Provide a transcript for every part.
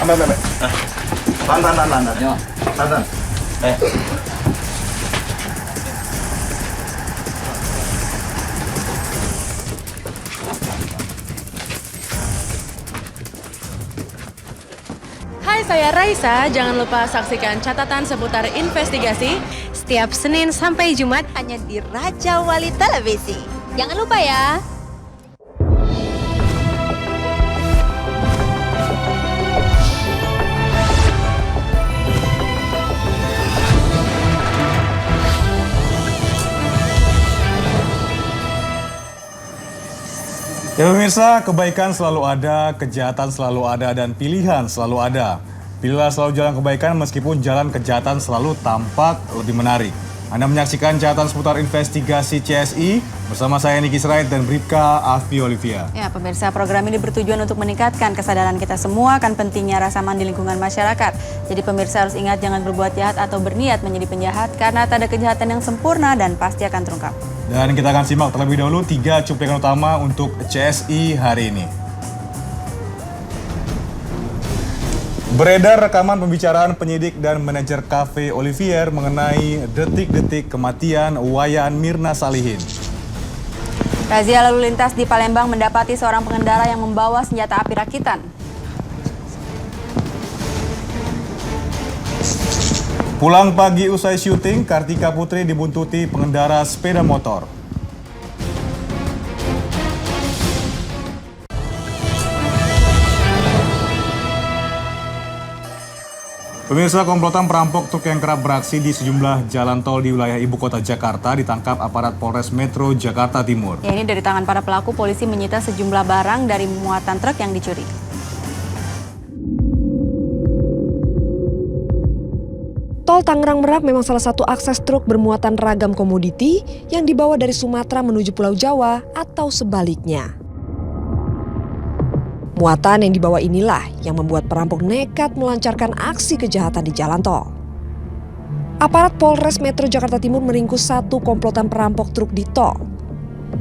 Tahan. Hai, saya Raisa. Jangan lupa saksikan catatan seputar investigasi Setiap Senin sampai Jumat hanya di Raja Wali Televisi. Jangan lupa ya. Ya pemirsa, kebaikan selalu ada, kejahatan selalu ada, dan pilihan selalu ada. Pilihlah selalu jalan kebaikan meskipun jalan kejahatan selalu tampak lebih menarik. Anda menyaksikan catatan seputar investigasi CSI bersama saya Niki Srait dan Bribka Alfi Olivia. Ya pemirsa, program ini bertujuan untuk meningkatkan kesadaran kita semua akan pentingnya rasa aman di lingkungan masyarakat. Jadi pemirsa harus ingat jangan berbuat jahat atau berniat menjadi penjahat karena tak ada kejahatan yang sempurna dan pasti akan terungkap. Dan kita akan simak terlebih dahulu 3 cuplikan utama untuk CSI hari ini. Beredar rekaman pembicaraan penyidik dan manajer kafe Olivier mengenai detik-detik kematian Wayan Mirna Salihin. Razia lalu lintas di Palembang mendapati seorang pengendara yang membawa senjata api rakitan. Pulang pagi usai syuting, Kartika Putri dibuntuti pengendara sepeda motor. Pemirsa, komplotan perampok truk yang kerap beraksi di sejumlah jalan tol di wilayah ibu kota Jakarta ditangkap aparat Polres Metro Jakarta Timur. Ya, ini dari tangan para pelaku, polisi menyita sejumlah barang dari muatan truk yang dicuri. Tol Tangerang Merak memang salah satu akses truk bermuatan ragam komoditi yang dibawa dari Sumatera menuju Pulau Jawa atau sebaliknya. Muatan yang dibawa inilah yang membuat perampok nekat melancarkan aksi kejahatan di jalan tol. Aparat Polres Metro Jakarta Timur meringkus 1 komplotan perampok truk di tol.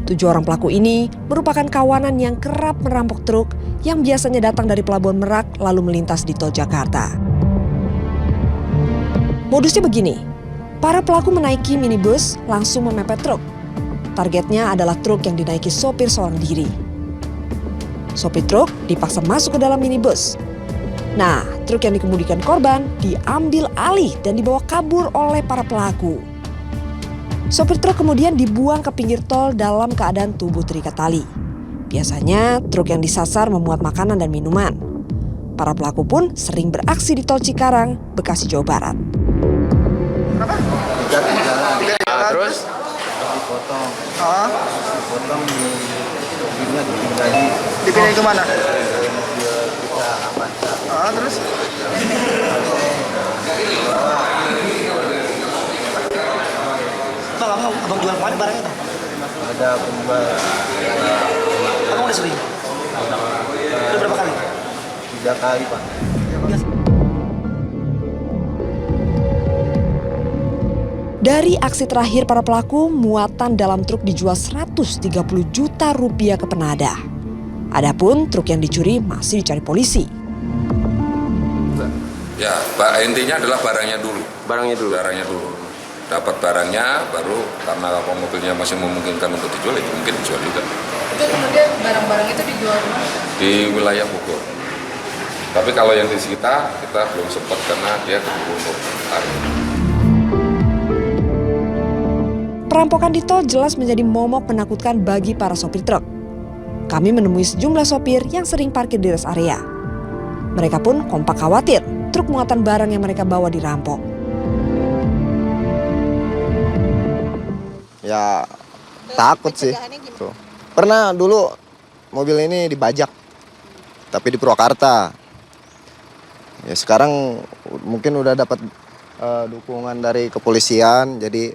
7 orang pelaku ini merupakan kawanan yang kerap merampok truk yang biasanya datang dari Pelabuhan Merak lalu melintas di tol Jakarta. Modusnya begini, para pelaku menaiki minibus langsung memepet truk. Targetnya adalah truk yang dinaiki sopir seorang diri. Sopir truk dipaksa masuk ke dalam minibus. Nah, truk yang dikemudikan korban diambil alih dan dibawa kabur oleh para pelaku. Sopir truk kemudian dibuang ke pinggir tol dalam keadaan tubuh terikat tali. Biasanya truk yang disasar memuat makanan dan minuman. Para pelaku pun sering beraksi di tol Cikarang, Bekasi, Jawa Barat. Terus dipotong. Dipotong dipindahin ke mana? Terus? Bang, abang jual mana barangnya tuh? Ada penjual. Abang udah sering? Udah berapa kali? 3 kali, Pak. Dari aksi terakhir para pelaku, muatan dalam truk dijual 130 juta rupiah ke penadah. Adapun truk yang dicuri masih dicari polisi. Ya, intinya adalah barangnya dulu. Barangnya dulu. Dapat barangnya, baru karena mobilnya masih memungkinkan untuk dijual, itu mungkin dijual juga. Itu kemudian barang-barang itu dijual di mana? Di wilayah Bogor. Tapi kalau yang disita, kita belum sempat karena dia keburu untuk tarik. Perampokan di tol jelas menjadi momok menakutkan bagi para sopir truk. Kami menemui sejumlah sopir yang sering parkir di rest area. Mereka pun kompak khawatir truk muatan barang yang mereka bawa dirampok. Ya takut sih. Tuh. Pernah dulu mobil ini dibajak, tapi di Purwakarta. Ya sekarang mungkin udah dapat dukungan dari kepolisian, jadi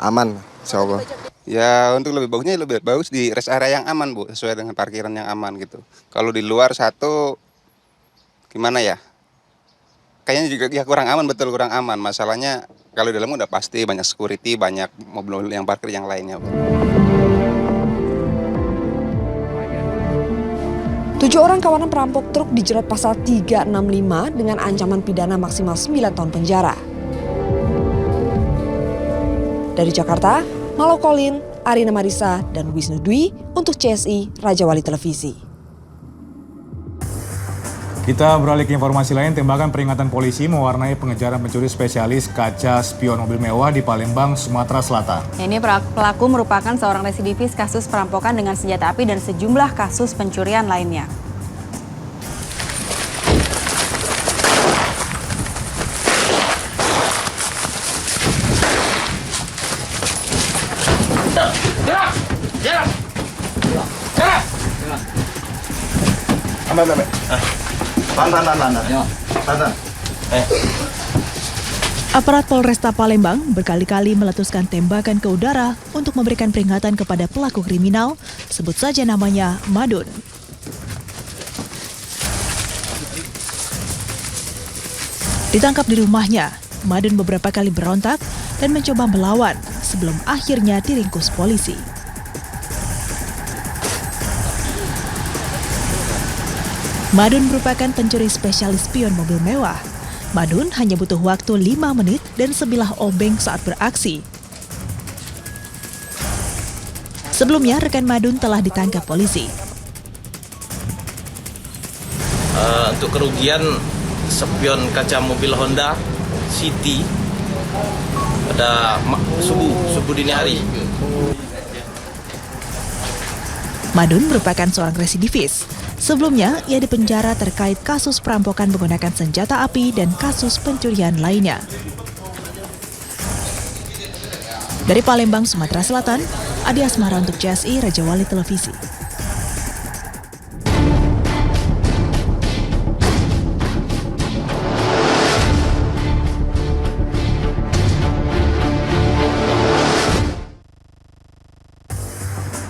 aman, insya Allah. Ya untuk lebih bagusnya lebih bagus di rest area yang aman, Bu, sesuai dengan parkiran yang aman gitu. Kalau di luar satu gimana ya? Kayaknya juga ya kurang aman, betul kurang aman. Masalahnya kalau di dalam udah pasti banyak security, banyak mobil-mobil yang parkir yang lainnya, Bu. 7 7 orang kawanan perampok truk dijerat pasal 365 dengan ancaman pidana maksimal 9 tahun penjara. Dari Jakarta, Malo Kolin, Arina Marisa, dan Wisnu Dwi untuk CSI Raja Wali Televisi. Kita beralih ke informasi lain, tembakan peringatan polisi mewarnai pengejaran pencuri spesialis kaca spion mobil mewah di Palembang, Sumatera Selatan. Ini pelaku merupakan seorang residivis kasus perampokan dengan senjata api dan sejumlah kasus pencurian lainnya. Aparat Polresta Palembang berkali-kali meletuskan tembakan ke udara untuk memberikan peringatan kepada pelaku kriminal, sebut saja namanya Madun. Ditangkap di rumahnya, Madun beberapa kali berontak dan mencoba melawan sebelum akhirnya diringkus polisi. Madun merupakan pencuri spesialis spion mobil mewah. Madun hanya butuh waktu 5 menit dan sebilah obeng saat beraksi. Sebelumnya, rekan Madun telah ditangkap polisi. Untuk kerugian spion kaca mobil Honda City pada subuh dini hari. Madun merupakan seorang residivis. Sebelumnya, ia dipenjara terkait kasus perampokan menggunakan senjata api dan kasus pencurian lainnya. Dari Palembang, Sumatera Selatan, Adi Asmara untuk CSI Raja Wali Televisi.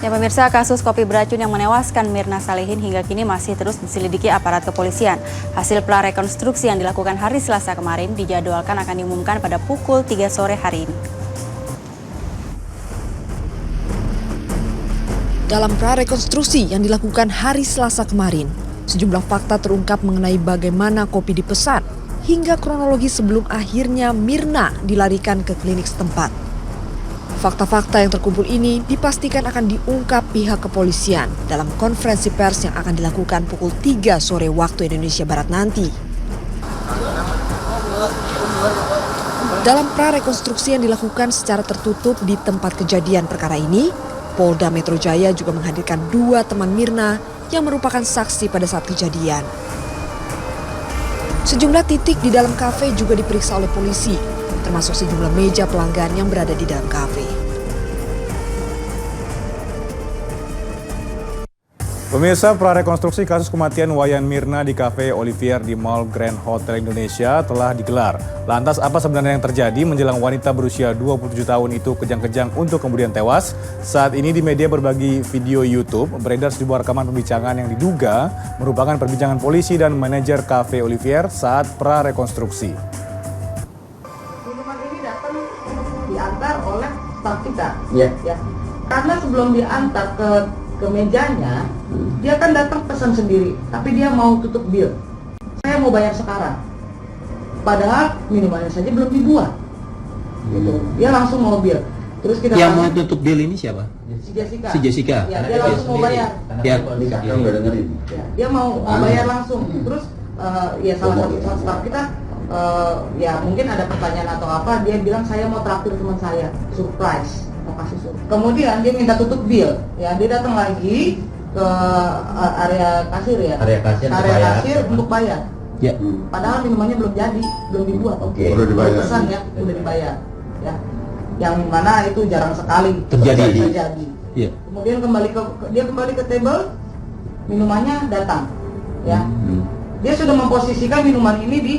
Ya pemirsa, kasus kopi beracun yang menewaskan Mirna Salihin hingga kini masih terus diselidiki aparat kepolisian. Hasil prarekonstruksi yang dilakukan hari Selasa kemarin dijadwalkan akan diumumkan pada pukul 3 sore hari ini. Dalam prarekonstruksi yang dilakukan hari Selasa kemarin, sejumlah fakta terungkap mengenai bagaimana kopi dipesan hingga kronologi sebelum akhirnya Mirna dilarikan ke klinik setempat. Fakta-fakta yang terkumpul ini dipastikan akan diungkap pihak kepolisian dalam konferensi pers yang akan dilakukan pukul 3 sore waktu Indonesia Barat nanti. Dalam prarekonstruksi yang dilakukan secara tertutup di tempat kejadian perkara ini, Polda Metro Jaya juga menghadirkan 2 teman Mirna yang merupakan saksi pada saat kejadian. Sejumlah titik di dalam kafe juga diperiksa oleh polisi, termasuk sejumlah meja pelanggan yang berada di dalam kafe. Pemirsa, prarekonstruksi kasus kematian Wayan Mirna di Cafe Olivier di Mall Grand Hotel Indonesia telah digelar. Lantas apa sebenarnya yang terjadi menjelang wanita berusia 27 tahun itu kejang-kejang untuk kemudian tewas? Saat ini di media berbagi video YouTube beredar sebuah rekaman pembicaraan yang diduga merupakan perbincangan polisi dan manajer Cafe Olivier saat prarekonstruksi. Minuman ini datang diantar oleh staf kita, ya. Karena sebelum diantar ke mejanya, dia kan datang pesan sendiri, tapi dia mau tutup bil. Saya mau bayar sekarang. Padahal minumannya saja belum dibuat. Gitu. Dia langsung mau bil. Terus kita yang mau tutup bil ini siapa? Si Jessica. Ya, dia langsung mau bayar. Ya, dia mau bayar langsung. Terus ya salah satu staf kita ya mungkin ada pertanyaan atau apa, dia bilang saya mau traktir teman saya, surprise. Kemudian dia minta tutup bil, ya dia datang lagi ke area kasir ya, area kasir untuk bayar. Ya. Padahal minumannya belum jadi, belum dibuat. Udah dibayar. Pesan ya, udah dibayar. Ya, yang mana itu jarang sekali terjadi. Ya. Kemudian dia kembali ke table, minumannya datang. Ya, dia sudah memposisikan minuman ini di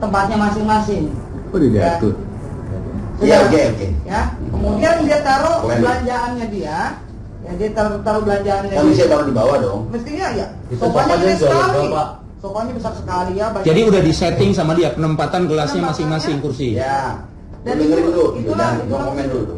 tempatnya masing-masing. Diatur. Oke. Ya, kemudian dia taruh belanjaannya dia. Ya, dia taruh belanjaannya. Kan bisa taruh di bawah dong. Mestinya ya. Sofanya besar sekali. Sofanya besar sekali ya. Jadi udah disetting sama dia penempatan gelasnya masing-masing kursi. Ya. Dan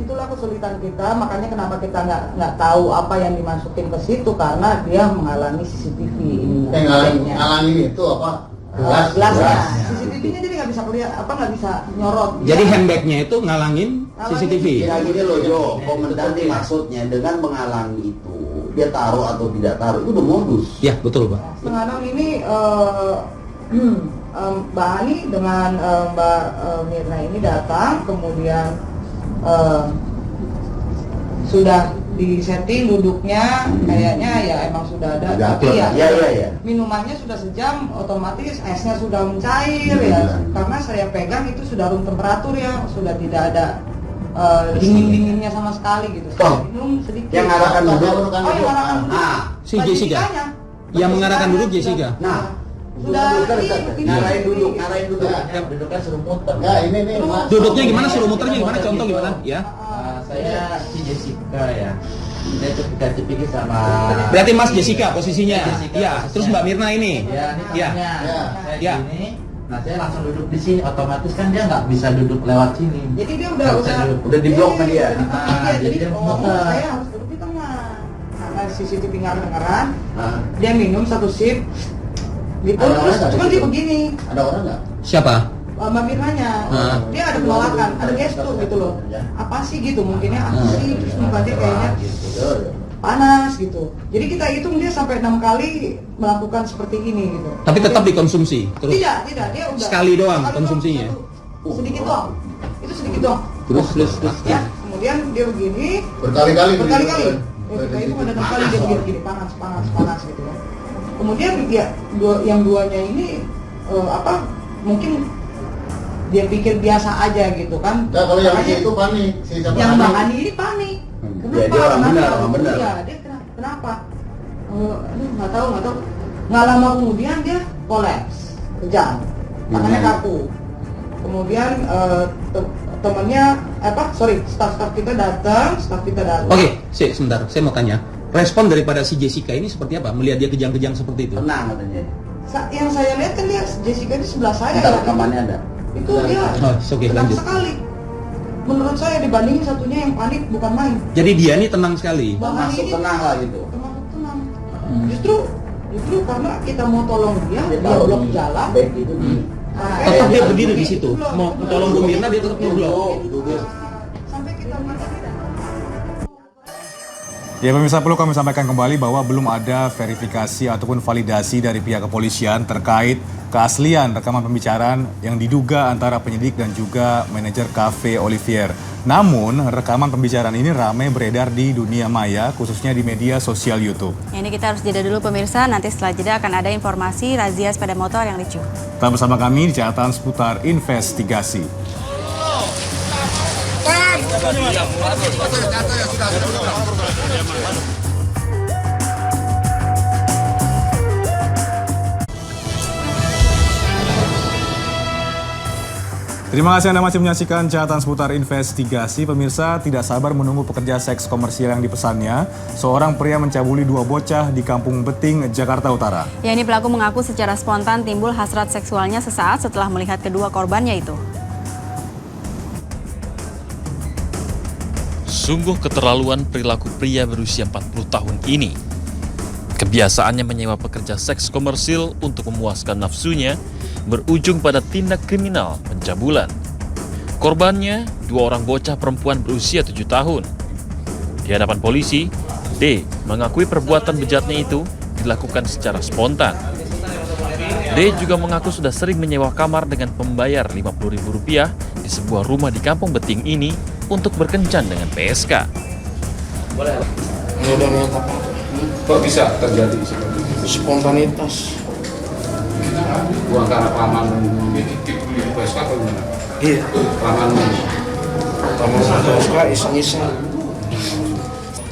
itulah kesulitan kita, makanya kenapa kita nggak tahu apa yang dimasukin ke situ, karena dia menghalangi CCTV ini. Ngalangin itu apa? Gelasnya. CCTV-nya jadi nggak bisa kelihatan, nggak bisa nyorot. Jadi handbagnya itu ngalangin CCTV. Ya gini loh Jo, komentar maksudnya dengan menghalangi itu dia taruh atau tidak taruh itu udah modus. Ya betul Pak. Sekarang ini Mbak Ani dengan Mbak Mirna ini datang, kemudian sudah disetting duduknya, kayaknya ya emang sudah ada, tapi ya minumannya sudah sejam, otomatis esnya sudah mencair ya, karena saya pegang itu sudah room temperatur ya, sudah tidak ada dingin-dinginnya sama sekali gitu. Saya minum sedikit. Yang ngarahkan duduk, yang ngarahkan duduk. Si Jessica. Yang mengarahkan duduk Jessica. Sudah ngarahin duduk. Duduknya suruh muter. Ya ini nih. Duduknya gimana, suruh muternya gimana, contoh gimana? Ya. Saya si Jessica ya. Saya cepik-cepik sama. Berarti Mas Jessica posisinya. Iya. Terus Mbak Mirna ini. Ya. Ya. Nah saya langsung duduk di sini, otomatis kan dia nggak bisa duduk lewat sini. Jadi dia udah di blok sama dia. Jadi saya harus duduk di tengah. Karena CCTV nggak kedengeran. Dia minum satu sip. Gitu. Terus cuma dia begini. Ada orang nggak? Siapa? Mbak Mirnanya. Dia ada penolakan, ada gestur gitu loh. Apa sih gitu? Mungkinnya apa sih? Terus muka dia kayaknya panas gitu. Jadi kita hitung dia sampai 6 kali melakukan seperti ini gitu. Tapi tetap dikonsumsi terus. Tidak, dia udah sekali doang konsumsinya. Sedikit doang. Itu sedikit doang. Terus. Ya, kemudian dia begini Berkali-kali. Kita itu ada 6 kali dia begini panas gitu ya. Kemudian dia yang duanya ini mungkin dia pikir biasa aja gitu kan. Nah, kalau yang itu panik, yang Mbak Ani ini panik. Kenapa? Dia orang benar. Iya, dia kenapa? Nggak tahu. Nggak lama kemudian dia kolaps, kejang, tangannya kaku. Kemudian temannya staff kita datang. Oke, sebentar, saya mau tanya. Respon daripada si Jessica ini seperti apa? Melihat dia kejang-kejang seperti itu? Tenang katanya. Yang saya lihat kan dia Jessica di sebelah saya. Rekamannya ada. Itu dia tenang sekali. Menurut saya dibandingin satunya yang panik bukan main. Jadi dia ini tenang sekali. Masuk tenang lah gitu. Tenang. Justru karena kita mau tolong dia blok jalan. Itu tetap dia berdiri di situ. Mau tolong Bu Mirna dia tetap ngeblok. Sampai kita Ya pemirsa, perlu kami sampaikan kembali bahwa belum ada verifikasi ataupun validasi dari pihak kepolisian terkait keaslian rekaman pembicaraan yang diduga antara penyidik dan juga manajer Cafe Olivier. Namun, rekaman pembicaraan ini ramai beredar di dunia maya, khususnya di media sosial YouTube. Ini kita harus jeda dulu pemirsa, nanti setelah jeda akan ada informasi razia sepeda motor yang ricuh. Tetap bersama kami di catatan seputar investigasi. Terima kasih Anda masih menyaksikan catatan seputar investigasi. Pemirsa tidak sabar menunggu pekerja seks komersial yang dipesannya. Seorang pria mencabuli 2 bocah di Kampung Beting, Jakarta Utara. Ya, ini pelaku mengaku secara spontan timbul hasrat seksualnya sesaat setelah melihat kedua korbannya itu. Sungguh keterlaluan perilaku pria berusia 40 tahun ini. Kebiasaannya menyewa pekerja seks komersil untuk memuaskan nafsunya berujung pada tindak kriminal pencabulan. Korbannya 2 orang bocah perempuan berusia 7 tahun. Di hadapan polisi, D mengakui perbuatan bejatnya itu dilakukan secara spontan. D juga mengaku sudah sering menyewa kamar dengan pembayar Rp50.000 di sebuah rumah di Kampung Beting ini untuk berkencan dengan PSK. Kok bisa terjadi seperti itu? Spontanitas. Bukan karena kelamaan PSK atau gimana? Iya. Kelamaan PSK iseng-iseng.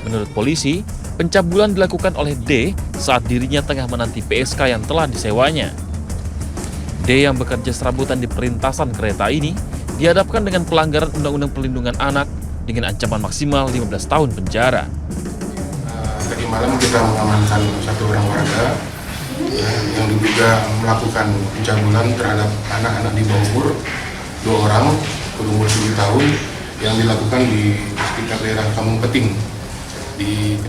Menurut polisi, pencabulan dilakukan oleh D saat dirinya tengah menanti PSK yang telah disewanya. D yang bekerja serabutan di perlintasan kereta ini dihadapkan dengan pelanggaran Undang-Undang Perlindungan Anak dengan ancaman maksimal 15 tahun penjara. Tadi malam kita mengamankan 1 orang warga yang diduga melakukan pencabulan terhadap anak-anak di bawah umur 2 orang berumur 7 tahun yang dilakukan di sekitar daerah Kampung Peting.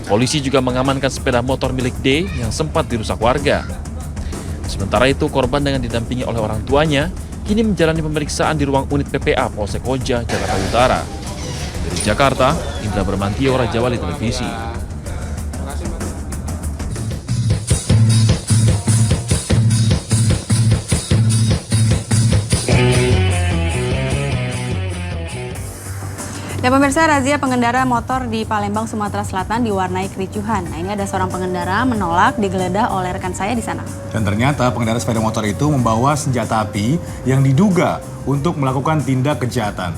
Polisi juga mengamankan sepeda motor milik D yang sempat dirusak warga. Sementara itu, korban dengan didampingi oleh orang tuanya kini menjalani pemeriksaan di ruang unit PPA Polsek Koja, Jakarta Utara. Dari Jakarta, Indra Bramantio, Raja Wali Televisi. Dan pemirsa, razia pengendara motor di Palembang, Sumatera Selatan diwarnai kericuhan. Nah, ini ada seorang pengendara menolak digeledah oleh rekan saya di sana. Dan ternyata pengendara sepeda motor itu membawa senjata api yang diduga untuk melakukan tindak kejahatan.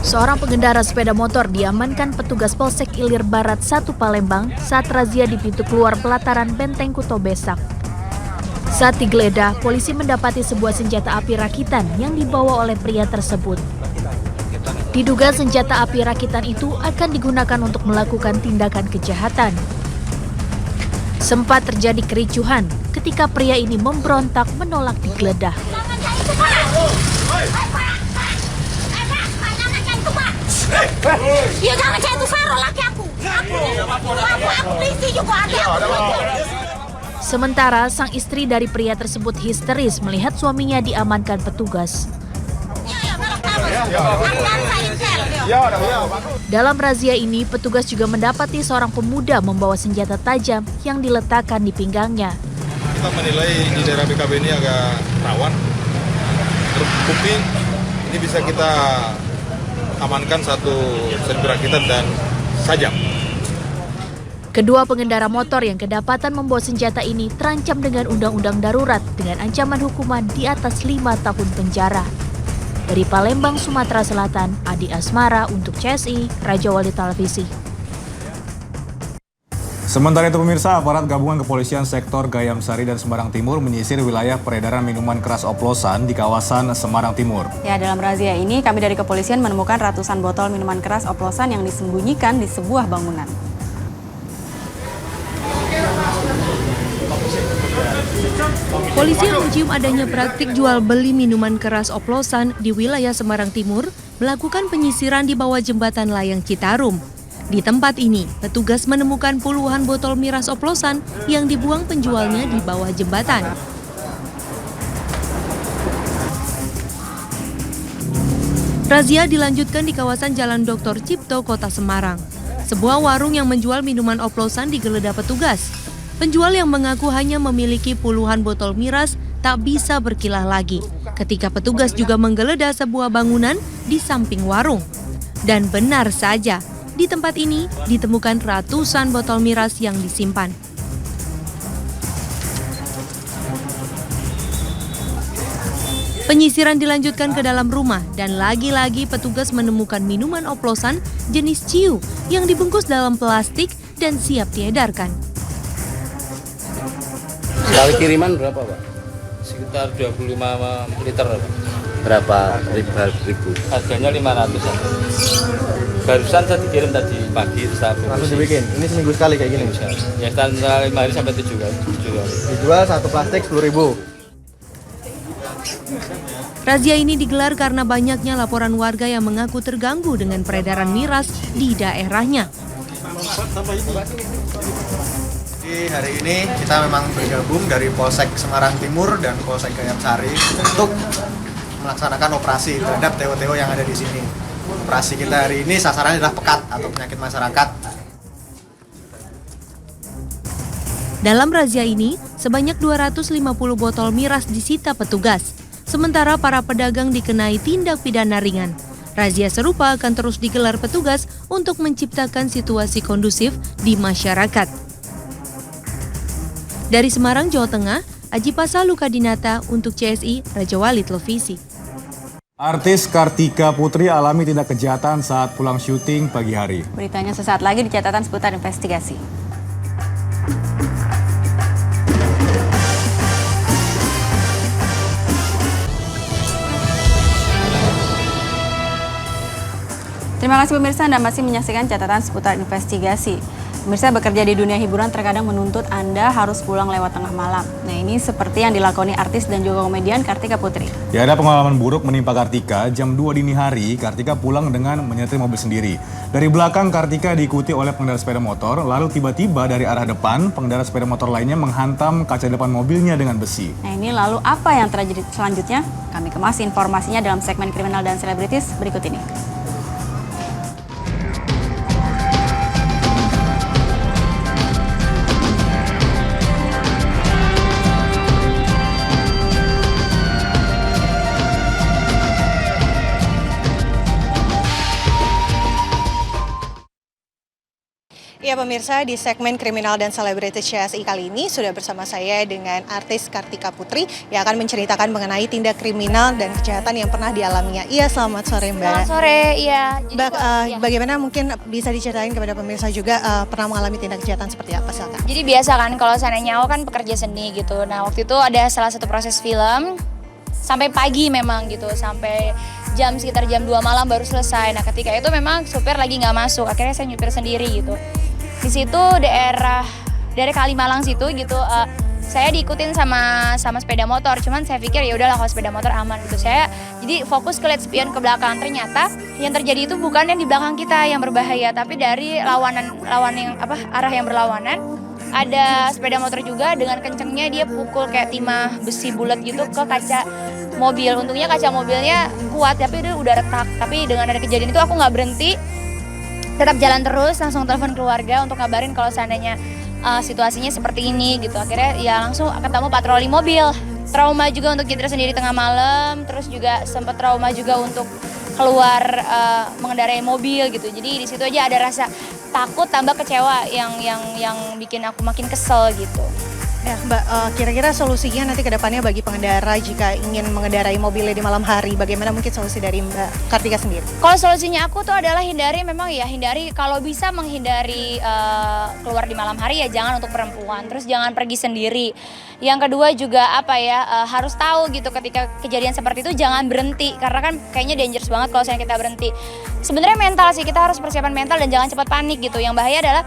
Seorang pengendara sepeda motor diamankan petugas Polsek Ilir Barat 1 Palembang saat razia di pintu keluar pelataran Benteng Kuto Besak. Saat digeledah, polisi mendapati sebuah senjata api rakitan yang dibawa oleh pria tersebut. Diduga senjata api rakitan itu akan digunakan untuk melakukan tindakan kejahatan. Sempat terjadi kericuhan ketika pria ini memberontak menolak digeledah. Ya jangan saya itu Saro laki aku polisi juga ada. Sementara sang istri dari pria tersebut histeris melihat suaminya diamankan petugas. Dalam razia ini, petugas juga mendapati seorang pemuda membawa senjata tajam yang diletakkan di pinggangnya. Kita menilai di daerah BKB ini agak rawan. Terbukti ini bisa kita amankan satu serpi rakitan dan sajam. Kedua pengendara motor yang kedapatan membawa senjata ini terancam dengan undang-undang darurat dengan ancaman hukuman di atas 5 tahun penjara. Dari Palembang, Sumatera Selatan, Adi Asmara untuk CSI, Raja Wali Televisi. Sementara itu pemirsa, aparat gabungan kepolisian sektor Gayam Sari dan Semarang Timur menyisir wilayah peredaran minuman keras oplosan di kawasan Semarang Timur. Ya, dalam razia ini kami dari kepolisian menemukan ratusan botol minuman keras oplosan yang disembunyikan di sebuah bangunan. Polisi yang mencium adanya praktik jual beli minuman keras oplosan di wilayah Semarang Timur melakukan penyisiran di bawah jembatan layang Citarum. Di tempat ini, petugas menemukan puluhan botol miras oplosan yang dibuang penjualnya di bawah jembatan. Razia dilanjutkan di kawasan Jalan Dr. Cipto, Kota Semarang. Sebuah warung yang menjual minuman oplosan digeledah petugas. Penjual yang mengaku hanya memiliki puluhan botol miras tak bisa berkilah lagi ketika petugas juga menggeledah sebuah bangunan di samping warung. Dan benar saja, di tempat ini ditemukan ratusan botol miras yang disimpan. Penyisiran dilanjutkan ke dalam rumah dan lagi-lagi petugas menemukan minuman oplosan jenis ciu yang dibungkus dalam plastik dan siap diedarkan. Sekali kiriman berapa, Pak? Sekitar 25 liter. Berapa ribu? Harganya 500-an. Barusan saya dikirim tadi pagi. Langsung dibikin? Ini seminggu sekali kayak gini? Ya, antara 5 hari sampai 7 hari. Dijual satu plastik 10.000. Razia ini digelar karena banyaknya laporan warga yang mengaku terganggu dengan peredaran miras di daerahnya. Jadi hari ini kita memang bergabung dari Polsek Semarang Timur dan Polsek Gayam Sari untuk melaksanakan operasi terhadap TO-TO yang ada di sini. Operasi kita hari ini sasarannya adalah pekat atau penyakit masyarakat. Dalam razia ini, sebanyak 250 botol miras disita petugas. Sementara para pedagang dikenai tindak pidana ringan. Razia serupa akan terus digelar petugas untuk menciptakan situasi kondusif di masyarakat. Dari Semarang, Jawa Tengah, Aji Pasal Lukadinata untuk CSI, Raja Wali Televisi. Artis Kartika Putri alami tindak kejahatan saat pulang syuting pagi hari. Beritanya sesaat lagi di catatan seputar investigasi. Terima kasih pemirsa, Anda masih menyaksikan catatan seputar investigasi. Pemirsa, bekerja di dunia hiburan terkadang menuntut Anda harus pulang lewat tengah malam. Nah, ini seperti yang dilakoni artis dan juga komedian Kartika Putri. Ya, ada pengalaman buruk menimpa Kartika. Jam 2 dini hari, Kartika pulang dengan menyetir mobil sendiri. Dari belakang, Kartika diikuti oleh pengendara sepeda motor, lalu tiba-tiba dari arah depan, pengendara sepeda motor lainnya menghantam kaca depan mobilnya dengan besi. Nah, ini lalu apa yang terjadi selanjutnya? Kami kemas informasinya dalam segmen Kriminal dan Selebritis berikut ini. Ya pemirsa, di segmen Kriminal dan Selebritis CSI kali ini sudah bersama saya dengan artis Kartika Putri yang akan menceritakan mengenai tindak kriminal dan kejahatan yang pernah dialaminya. Iya, selamat sore Mbak. Selamat sore, iya. Bagaimana mungkin bisa diceritain kepada pemirsa juga pernah mengalami tindak kejahatan seperti apa? Silakan. Jadi biasa kan kalau seandainya aku kan pekerja seni gitu. Nah waktu itu ada salah satu proses film sampai pagi memang gitu, sampai sekitar jam 2 malam baru selesai. Nah ketika itu memang supir lagi nggak masuk, akhirnya saya nyupir sendiri gitu. Di situ daerah Kalimalang situ gitu, saya diikutin sama sepeda motor. Cuman saya pikir ya udahlah kalau sepeda motor aman gitu. Saya jadi fokus ke lihat spion ke belakang. Ternyata yang terjadi itu bukan yang di belakang kita yang berbahaya, tapi dari arah yang berlawanan. Ada sepeda motor juga dengan kencengnya dia pukul kayak timah besi bulat gitu ke kaca mobil. Untungnya kaca mobilnya kuat, tapi itu udah retak. Tapi dengan ada kejadian itu aku nggak berhenti, tetap jalan terus, langsung telepon keluarga untuk ngabarin kalau seandainya situasinya seperti ini gitu. Akhirnya ya langsung ketemu patroli mobil. Trauma juga untuk nyetir sendiri tengah malam, terus juga sempat trauma juga untuk keluar mengendarai mobil gitu. Jadi di situ aja ada rasa takut tambah kecewa yang bikin aku makin kesel gitu. Ya Mbak, kira-kira solusinya nanti ke depannya bagi pengendara jika ingin mengendarai mobilnya di malam hari, bagaimana mungkin solusi dari Mbak Kartika sendiri? Kalau solusinya aku tuh adalah hindari kalau bisa menghindari keluar di malam hari ya jangan untuk perempuan, terus jangan pergi sendiri. Yang kedua juga harus tahu gitu ketika kejadian seperti itu jangan berhenti, karena kan kayaknya dangerous banget kalau kita berhenti. Sebenarnya mental sih, kita harus persiapan mental dan jangan cepat panik gitu. Yang bahaya adalah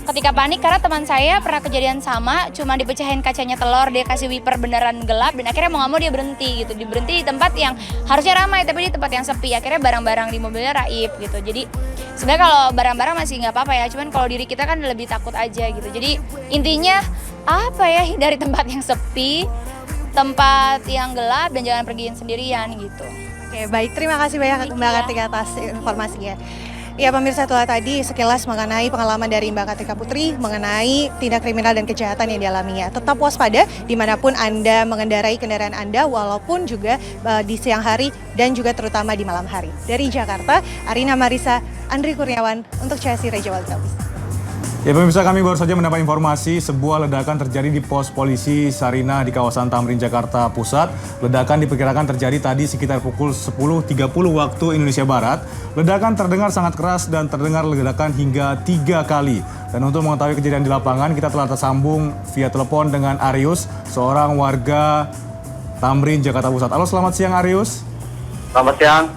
ketika panik, karena teman saya pernah kejadian sama, cuma dipecahin kacanya telur, dia kasih wiper beneran gelap, dan akhirnya mau nggak mau dia berhenti gitu. Berhenti di tempat yang harusnya ramai, tapi di tempat yang sepi. Akhirnya barang-barang di mobilnya raib gitu. Jadi sebenarnya kalau barang-barang masih nggak apa-apa ya, cuman kalau diri kita kan lebih takut aja gitu. Jadi intinya dari tempat yang sepi, tempat yang gelap, dan jangan pergiin sendirian gitu. Oke, baik. Terima kasih banyak Mbak Kartika atas informasinya. Ya pemirsa, itulah tadi sekilas mengenai pengalaman dari Mbak Kartika Putri mengenai tindak kriminal dan kejahatan yang dialaminya. Tetap waspada dimanapun Anda mengendarai kendaraan Anda, walaupun juga di siang hari dan juga terutama di malam hari. Dari Jakarta, Arina Marisa, Andri Kurniawan untuk CSI Raja Wali Tabis. Ya pemirsa, kami baru saja mendapat informasi sebuah ledakan terjadi di pos polisi Sarina di kawasan Tamrin, Jakarta Pusat. Ledakan diperkirakan terjadi tadi sekitar pukul 10.30 waktu Indonesia Barat. Ledakan terdengar sangat keras dan terdengar ledakan hingga 3 kali. Dan untuk mengetahui kejadian di lapangan, kita telah tersambung via telepon dengan Arius, seorang warga Tamrin, Jakarta Pusat. Halo, selamat siang Arius. Selamat siang.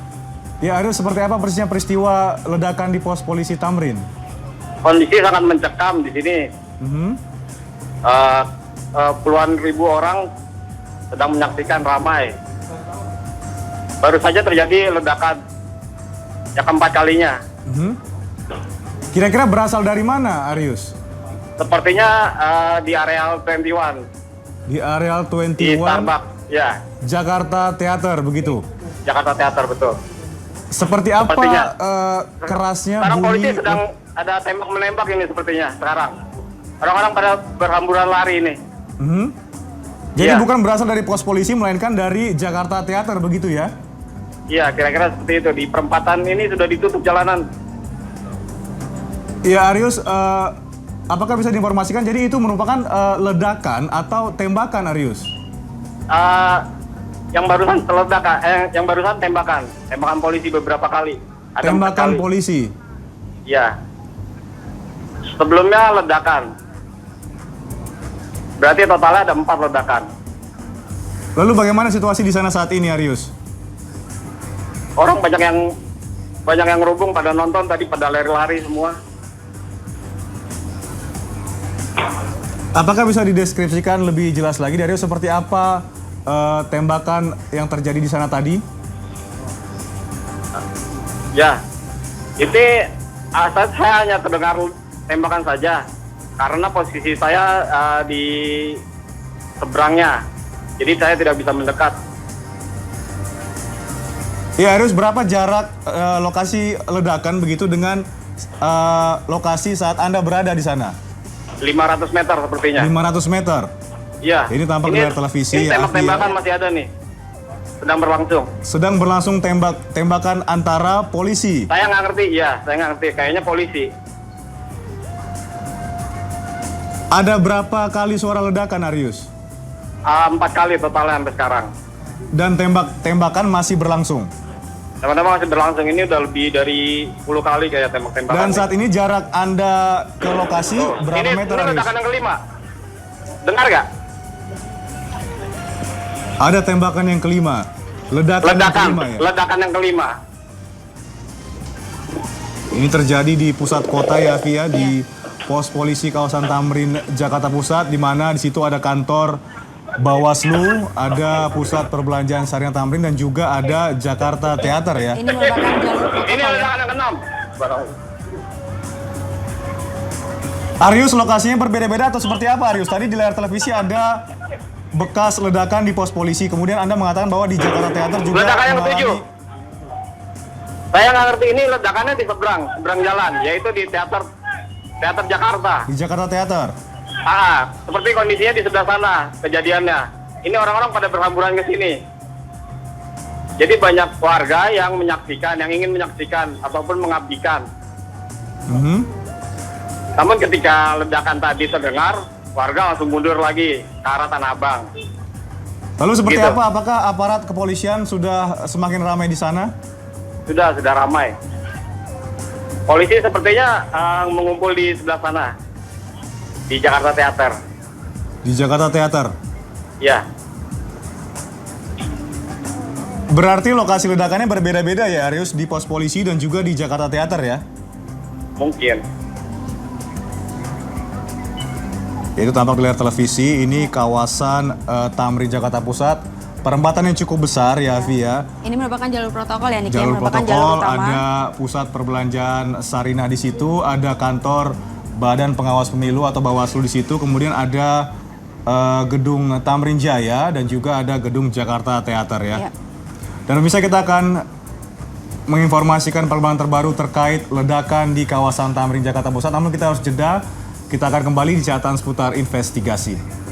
Ya Arius, seperti apa persisnya peristiwa ledakan di pos polisi Tamrin? Kondisi sangat mencekam di sini. Puluhan ribu orang sedang menyaksikan ramai. Baru saja terjadi ledakan yang keempat kalinya. Kira-kira berasal dari mana, Arius? Sepertinya di areal 21. Di areal 21? Di Starbucks, ya. Jakarta Theater, begitu? Jakarta Theater, betul. Seperti apa kerasnya sekarang bunyi? polisi sedang ada tembak-menembak ini sepertinya sekarang. Orang-orang pada berhamburan lari ini. Jadi bukan berasal dari pos polisi, melainkan dari Jakarta Theater, begitu ya? Iya, kira-kira seperti itu. Di perempatan ini sudah ditutup jalanan. Iya, Arius, apakah bisa diinformasikan, jadi itu merupakan ledakan atau tembakan, Arius? Yang barusan ledakan, yang barusan tembakan polisi beberapa kali. Ada tembakan polisi? Iya. Sebelumnya ledakan. Berarti totalnya ada 4 ledakan. Lalu bagaimana situasi di sana saat ini, Arius? Orang banyak yang banyak yang ngerubung pada nonton tadi, pada lari-lari semua. Apakah bisa dideskripsikan lebih jelas lagi dari seperti apa tembakan yang terjadi di sana tadi? Ya, ini saya hanya terdengar tembakan saja karena posisi saya di seberangnya, jadi saya tidak bisa mendekat. Ya, Arius, berapa jarak lokasi ledakan begitu dengan lokasi saat Anda berada di sana? 500 meter sepertinya. 500 meter? Iya. Ini tampak di layar televisi. Ini tembak-tembakan masih ada nih. Sedang berlangsung. Sedang berlangsung tembakan antara polisi? Saya nggak ngerti, ya. Saya nggak ngerti. Kayaknya polisi. Ada berapa kali suara ledakan, Arius? 4 kali totalnya sampai sekarang. Dan tembakan masih berlangsung? Teman-teman masih berlangsung, ini udah lebih dari 10 kali kayak tembak-tembakan. Dan saat ini jarak Anda ke lokasi berapa meter, Ini ledakan yang kelima. Dengar gak? Ada tembakan yang kelima. Ledakan yang kelima ya? Ledakan yang kelima. Ini terjadi di pusat kota ya, Via, di pos polisi kawasan Tamrin, Jakarta Pusat, di mana di situ ada kantor Bawaslu, ada pusat perbelanjaan Sarina Tamrin, dan juga ada Jakarta Theater ya. Ini ledakan yang ke-6. Arius, lokasinya berbeda-beda atau seperti apa, Arius? Tadi di layar televisi ada bekas ledakan di pos polisi, kemudian Anda mengatakan bahwa di Jakarta Theater juga ledakan yang mengalami... ke-7. Saya nggak ngerti, ini ledakannya di seberang jalan, yaitu di teater Jakarta. Di Jakarta Theater? Seperti kondisinya di sebelah sana kejadiannya. Ini orang-orang pada berhamburan ke sini. Jadi banyak warga yang menyaksikan, yang ingin menyaksikan ataupun mengabdikan. Namun ketika ledakan tadi terdengar, warga langsung mundur lagi ke arah Tanah Abang. Lalu seperti apa? Apakah aparat kepolisian sudah semakin ramai di sana? Sudah ramai. Polisi sepertinya mengumpul di sebelah sana. Di Jakarta Theater. Di Jakarta Theater? Ya. Berarti lokasi ledakannya berbeda-beda ya, Arius, di pos polisi dan juga di Jakarta Theater ya? Mungkin. Itu tampak di layar televisi, ini kawasan Tamrin, Jakarta Pusat. Perempatan yang cukup besar ya, Via. Ini merupakan jalur protokol ya, Niki? Jalur merupakan protokol, jalur utama. ada pusat perbelanjaan Sarina di situ, ada kantor Badan Pengawas Pemilu atau Bawaslu di situ, kemudian ada gedung Tamrin Jaya dan juga ada gedung Jakarta Theater ya. Dan bisa kita akan menginformasikan perkembangan terbaru terkait ledakan di kawasan Tamrin, Jakarta Pusat. Namun kita harus jeda, kita akan kembali di catatan seputar investigasi.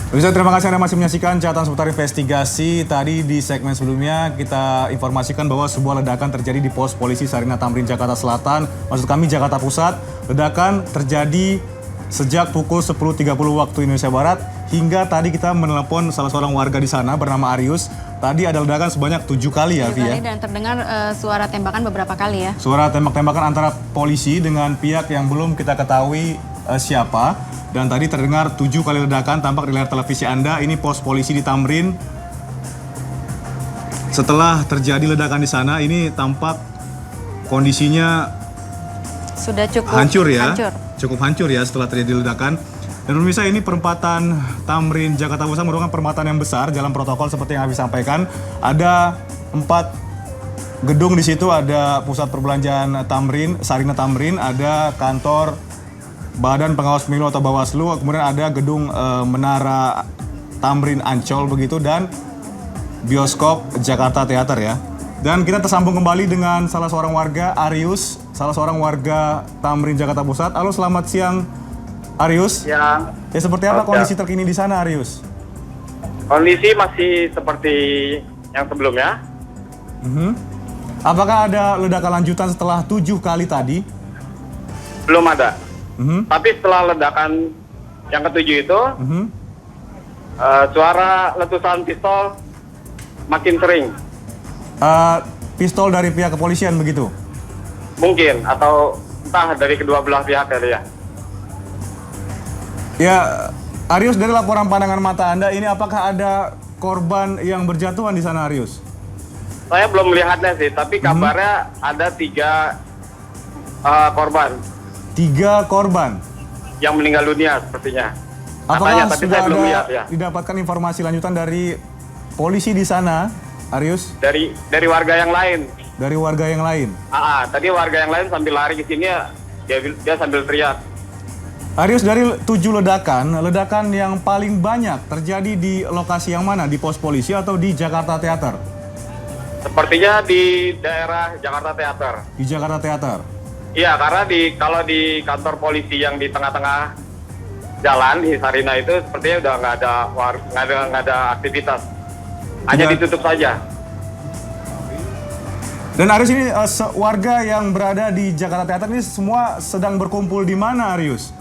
Bisa, terima kasih Anda masih menyaksikan catatan seputar investigasi. Tadi di segmen sebelumnya kita informasikan bahwa sebuah ledakan terjadi di pos polisi Sarina Tamrin, Jakarta Selatan. Maksud kami Jakarta Pusat. Ledakan terjadi sejak pukul 10.30 waktu Indonesia Barat hingga tadi kita menelepon salah seorang warga di sana bernama Arius. Tadi ada ledakan sebanyak 7 kali ya, Via. Dan terdengar suara tembakan beberapa kali ya. Suara tembak-tembakan antara polisi dengan pihak yang belum kita ketahui siapa. Dan tadi terdengar 7 kali ledakan, tampak di layar televisi Anda. Ini pos polisi di Tamrin. Setelah terjadi ledakan di sana, ini tampak kondisinya sudah cukup hancur ya. Cukup hancur ya setelah terjadi ledakan. Dan pemirsa, ini perempatan Tamrin, Jakarta Pusat merupakan perempatan yang besar. Jalan protokol seperti yang habis sampaikan. Ada 4 gedung di situ, ada pusat perbelanjaan Tamrin, Sarina Tamrin, ada kantor Badan Pengawas Pemilu atau Bawaslu, kemudian ada gedung Menara Tamrin Ancol begitu, dan bioskop Jakarta Theater ya. Dan kita tersambung kembali dengan salah seorang warga, Arius, salah seorang warga Tamrin, Jakarta Pusat. Halo, selamat siang, Arius. Ya. Ya, seperti apa kondisi terkini di sana, Arius? Kondisi masih seperti yang sebelumnya. Apakah ada ledakan lanjutan setelah 7 kali tadi? Belum ada. Tapi setelah ledakan yang ke-7 itu, suara letusan pistol makin sering. Pistol dari pihak kepolisian begitu? Mungkin, atau entah dari kedua belah pihak kali ya. Ya, Arius, dari laporan pandangan mata Anda ini apakah ada korban yang berjatuhan di sana, Arius? Saya belum melihatnya sih, tapi kabarnya ada 3 korban. 3 korban? Yang meninggal dunia sepertinya. Apakah Katanya, tapi sudah saya belum ada lihat, ya. didapatkan informasi lanjutan dari polisi di sana, Arius? Dari warga yang lain. Dari warga yang lain? Tadi warga yang lain sambil lari ke sini, dia sambil teriak. Arius, dari 7 ledakan yang paling banyak terjadi di lokasi yang mana? Di pos polisi atau di Jakarta Theater? Sepertinya di daerah Jakarta Theater. Di Jakarta Theater? Iya, karena kalau di kantor polisi yang di tengah-tengah jalan di Sarinah itu sepertinya udah nggak ada aktivitas, hanya ditutup saja. Dan Arius, ini warga yang berada di Jakarta Theater ini semua sedang berkumpul di mana, Arius?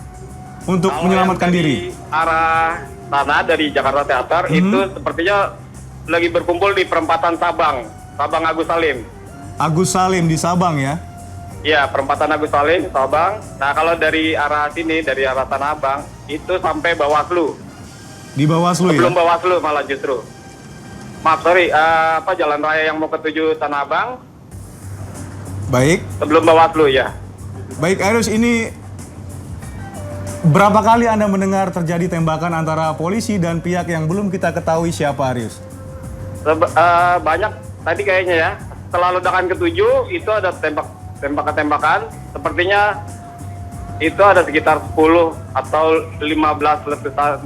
Untuk menyelamatkan diri? Arah sana dari Jakarta Theater itu sepertinya lagi berkumpul di perempatan Sabang Agus Salim. Agus Salim di Sabang ya? Iya, perempatan Agus Salim, Sabang. Nah, kalau dari arah sini, dari arah Tanah Abang, itu sampai Bawaslu. Di Bawaslu ya? Belum Bawaslu malah justru. Maaf, sorry, jalan raya yang mau ketuju Tanah Abang. Baik. Sebelum Bawaslu ya. Baik, Arius, ini berapa kali Anda mendengar terjadi tembakan antara polisi dan pihak yang belum kita ketahui siapa, Arius? Banyak tadi kayaknya ya. Setelah ledakan ke-7 itu ada tembakan-tembakan. Sepertinya itu ada sekitar 10 atau 15 letusan.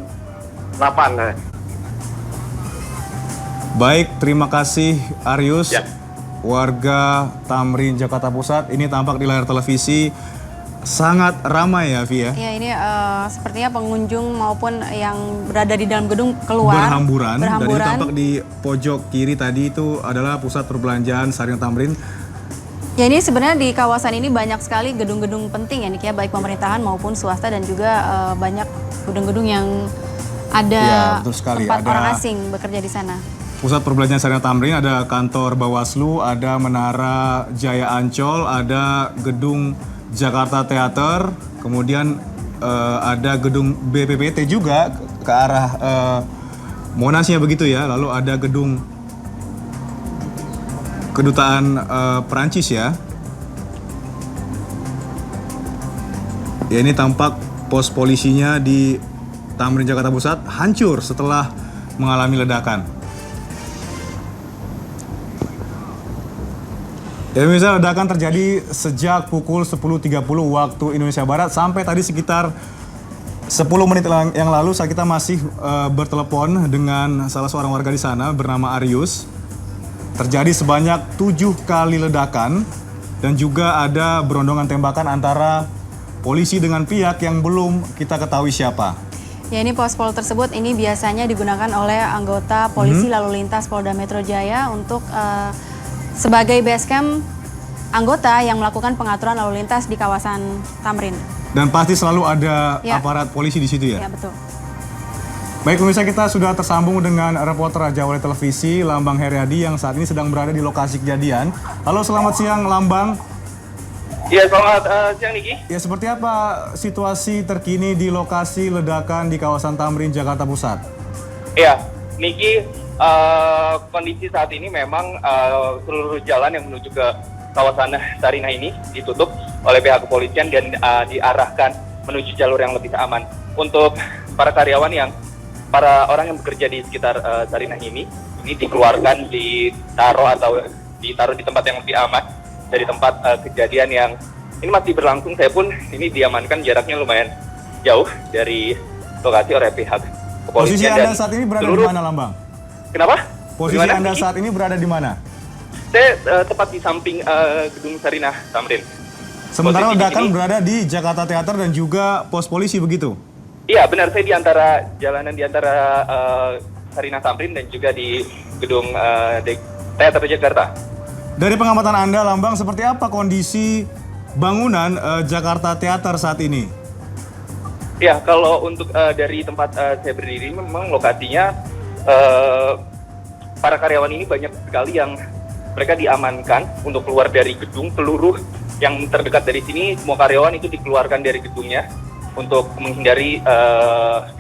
Baik, terima kasih Arius. Warga Tamrin, Jakarta Pusat. Ini tampak di layar televisi. Sangat ramai ya, Vi ya? Ya, ini sepertinya pengunjung maupun yang berada di dalam gedung keluar. Berhamburan. Dan ini tampak di pojok kiri tadi itu adalah pusat perbelanjaan Sarinah Tamrin. Ya, ini sebenarnya di kawasan ini banyak sekali gedung-gedung penting ya, Nik, ya, baik pemerintahan maupun swasta dan juga banyak gedung-gedung yang ada tempat orang asing bekerja di sana. Pusat perbelanjaan Sarinah Tamrin, ada kantor Bawaslu, ada Menara Jaya Ancol, ada gedung Jakarta Theater, kemudian ada gedung BPPT juga ke arah Monasnya begitu ya, lalu ada gedung Kedutaan Perancis ya. Ya, ini tampak pos polisinya di Tamrin, Jakarta Pusat hancur setelah mengalami ledakan. Ya, misalnya ledakan terjadi sejak pukul 10.30 waktu Indonesia Barat sampai tadi sekitar 10 menit yang lalu saat kita masih bertelepon dengan salah seorang warga di sana bernama Arius. Terjadi sebanyak 7 kali ledakan dan juga ada berondongan tembakan antara polisi dengan pihak yang belum kita ketahui siapa. Ya, ini pos-pol tersebut ini biasanya digunakan oleh anggota polisi lalu lintas Polda Metro Jaya untuk sebagai base camp anggota yang melakukan pengaturan lalu lintas di kawasan Tamrin. Dan pasti selalu ada aparat polisi di situ ya? Ya, betul. Baik, pemirsa, kita sudah tersambung dengan reporter Raja Wali Televisi, Lambang Heriadi, yang saat ini sedang berada di lokasi kejadian. Halo, selamat siang, Lambang. Iya, selamat siang, Niki. Ya, seperti apa situasi terkini di lokasi ledakan di kawasan Tamrin, Jakarta Pusat? Iya, Niki, kondisi saat ini memang seluruh jalan yang menuju ke kawasan Sarinah ini ditutup oleh pihak kepolisian dan diarahkan menuju jalur yang lebih aman. Untuk para karyawan para orang yang bekerja di sekitar Sarinah ini dikeluarkan, ditaruh di tempat yang lebih aman dari tempat kejadian yang ini masih berlangsung. Saya pun ini diamankan, jaraknya lumayan jauh dari lokasi oleh pihak kepolisian. Posisi Anda saat ini berada di mana, Lambang? Kenapa? Posisi Anda saat ini berada di mana? Saya tepat di samping gedung Sarinah Tamrin. Sementara ledakan berada di Jakarta Theater dan juga pos polisi begitu? Iya, benar. Saya di antara jalanan di antara Sarinah Tamrin dan juga di gedung Teater Jakarta. Dari pengamatan Anda, Lambang, seperti apa kondisi bangunan Jakarta Theater saat ini? Ya, kalau untuk dari tempat saya berdiri, memang lokasinya para karyawan ini banyak sekali yang mereka diamankan untuk keluar dari gedung. Seluruh yang terdekat dari sini, semua karyawan itu dikeluarkan dari gedungnya untuk menghindari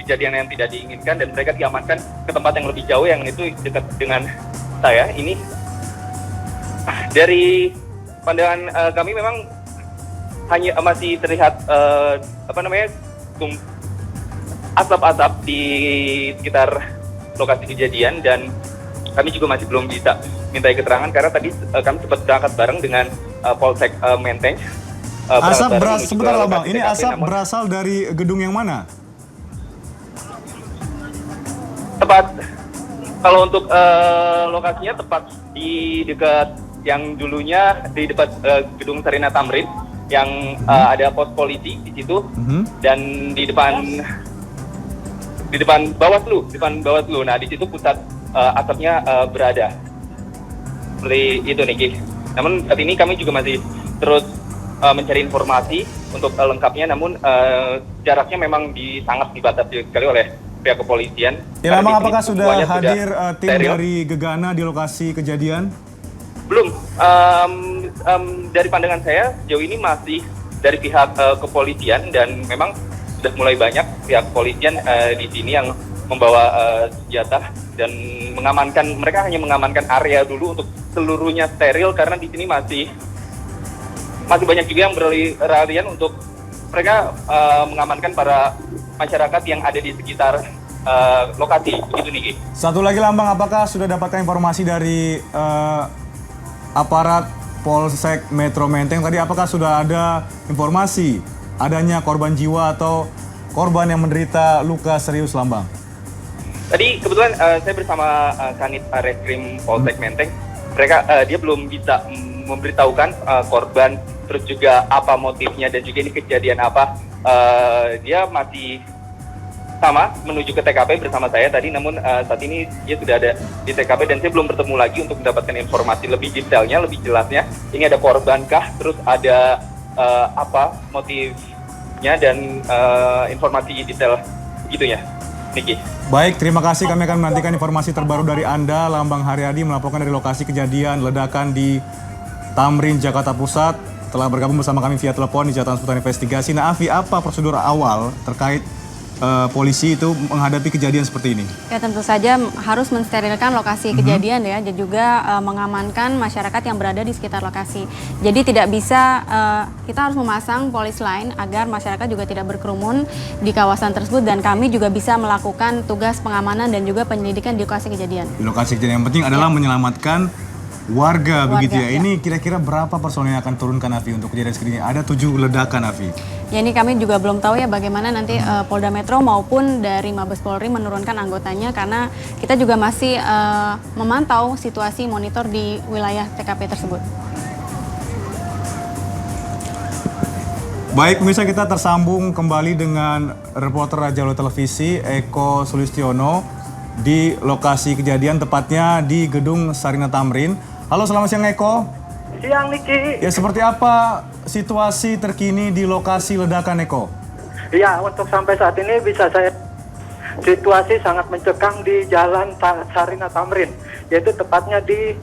kejadian yang tidak diinginkan, dan mereka diamankan ke tempat yang lebih jauh yang itu dekat dengan saya. Ini dari pandangan kami memang hanya masih terlihat asap-asap di sekitar lokasi kejadian, dan kami juga masih belum bisa mintai keterangan karena tadi kami sempat berangkat bareng dengan Polsek Menteng. Asap sebentar lah Bang, ini asap berasal dari gedung yang mana? Tepat, kalau untuk lokasinya tepat di dekat yang dulunya di dekat gedung Sarina Tamrin yang ada pos polisi di situ, dan di depan Bawaslu. Nah, di situ pusat asapnya berada. Seperti itu, Niki. Namun saat ini kami juga masih terus mencari informasi untuk lengkapnya, namun jaraknya memang sangat dibatasi sekali oleh pihak kepolisian. Ya, memang apakah sudah hadir tim dari Gegana di lokasi kejadian? Belum. Dari pandangan saya sejauh ini masih dari pihak kepolisian, dan memang sudah mulai banyak pihak kepolisian di sini yang membawa senjata dan mengamankan. Mereka hanya mengamankan area dulu untuk seluruhnya steril, karena di sini masih banyak juga yang berlarian untuk mereka mengamankan para masyarakat yang ada di sekitar lokasi. Begitu, Niki. Satu lagi Lambang, apakah sudah dapatkan informasi dari aparat Polsek Metro Menteng tadi, apakah sudah ada informasi adanya korban jiwa atau korban yang menderita luka serius, Lambang? Tadi kebetulan saya bersama Kanit Reskrim Polsek Menteng. Dia belum bisa memberitahukan korban, terus juga apa motifnya dan juga ini kejadian apa. Dia masih sama menuju ke TKP bersama saya tadi, namun saat ini dia sudah ada di TKP dan saya belum bertemu lagi untuk mendapatkan informasi lebih detailnya, lebih jelasnya. Ini ada korbankah, terus ada apa motifnya, dan informasi detail gitunya. Niki. Baik, terima kasih. Kami akan menantikan informasi terbaru dari Anda, Lambang Haryadi, melaporkan dari lokasi kejadian ledakan di Tamrin, Jakarta Pusat. Telah bergabung bersama kami via telepon di Jatan Seputar Investigasi. Nah, Afi, apa prosedur awal terkait polisi itu menghadapi kejadian seperti ini? Ya, tentu saja harus mensterilkan lokasi kejadian ya, dan juga mengamankan masyarakat yang berada di sekitar lokasi. Jadi tidak bisa, kita harus memasang polis lain agar masyarakat juga tidak berkerumun di kawasan tersebut, dan kami juga bisa melakukan tugas pengamanan dan juga penyelidikan di lokasi kejadian. Di lokasi kejadian yang penting adalah menyelamatkan warga, begitu ya. Ini kira-kira berapa personel yang akan turunkan, Afi, untuk kejadian seperti ini? Ada 7 ledakan, Afi. Ya, ini kami juga belum tahu ya bagaimana nanti Polda Metro maupun dari Mabes Polri menurunkan anggotanya, karena kita juga masih memantau situasi monitor di wilayah TKP tersebut. Baik, pemirsa, kita tersambung kembali dengan reporter Raja Wali Televisi Eko Sulistiono di lokasi kejadian, tepatnya di gedung Sarina Tamrin. Halo, selamat siang Eko. Siang, Niki. Ya, seperti apa situasi terkini di lokasi ledakan, Eko? Ya, untuk sampai saat ini bisa saya, situasi sangat mencekam di Jalan Sarina Tamrin, yaitu tepatnya di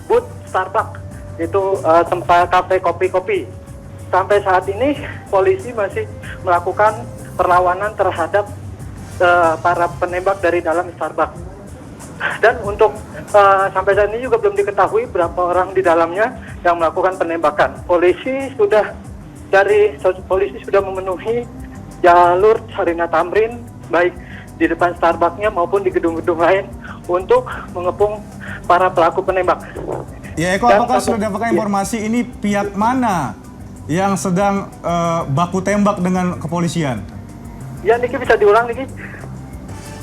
booth Starbucks, itu tempat kafe kopi-kopi. Sampai saat ini polisi masih melakukan perlawanan terhadap para penembak dari dalam Starbucks. Dan untuk sampai saat ini juga belum diketahui berapa orang di dalamnya yang melakukan penembakan. Polisi sudah memenuhi jalur Sarina Tamrin, baik di depan Starbucksnya maupun di gedung-gedung lain, untuk mengepung para pelaku penembak. Ya, Eko, apakah sudah dapatkan informasi ini pihak mana yang sedang baku tembak dengan kepolisian? Ya, Niki, bisa diulang, Niki?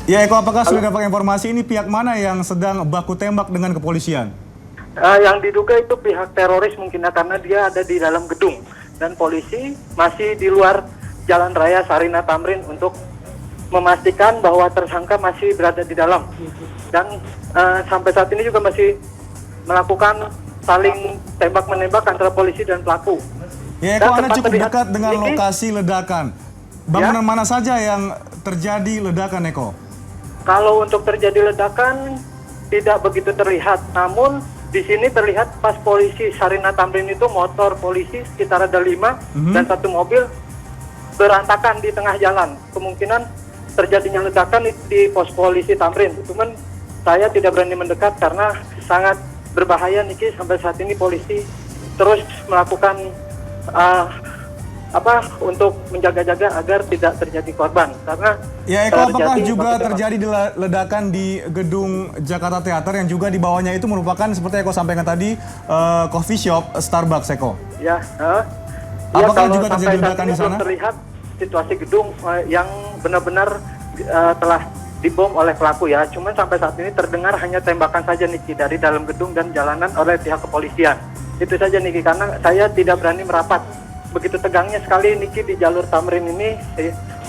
Ya, Eko, apakah sudah dapat informasi ini pihak mana yang sedang baku tembak dengan kepolisian? Yang diduga itu pihak teroris mungkin, karena dia ada di dalam gedung, dan polisi masih di luar Jalan Raya Sarina Tamrin untuk memastikan bahwa tersangka masih berada di dalam. Dan sampai saat ini juga masih melakukan saling tembak-menembak antara polisi dan pelaku. Ya, Eko, Anda cukup dekat dengan lokasi ledakan. Bangunan mana saja yang terjadi ledakan, Eko? Kalau untuk terjadi ledakan tidak begitu terlihat, namun di sini terlihat pas polisi Sarina Tamrin itu motor polisi sekitar ada 5 dan 1 mobil berantakan di tengah jalan. Kemungkinan terjadinya ledakan di pos polisi Tamrin. Cuman saya tidak berani mendekat karena sangat berbahaya Niki. Sampai saat ini polisi terus melakukan untuk menjaga-jaga agar tidak terjadi korban. Karena ya Eko, apakah juga terjadi ledakan di gedung Jakarta Theater yang juga di bawahnya itu merupakan seperti Eko sampaikan tadi coffee shop Starbucks, Eko? Ya. Apakah kalau juga terjadi ledakan di sana? Belum terlihat situasi gedung yang benar-benar telah dibom oleh pelaku ya. Cuman sampai saat ini terdengar hanya tembakan saja Niki dari dalam gedung dan jalanan oleh pihak kepolisian. Itu saja Niki, karena saya tidak berani merapat. Begitu tegangnya sekali Niki di jalur Tamrin ini,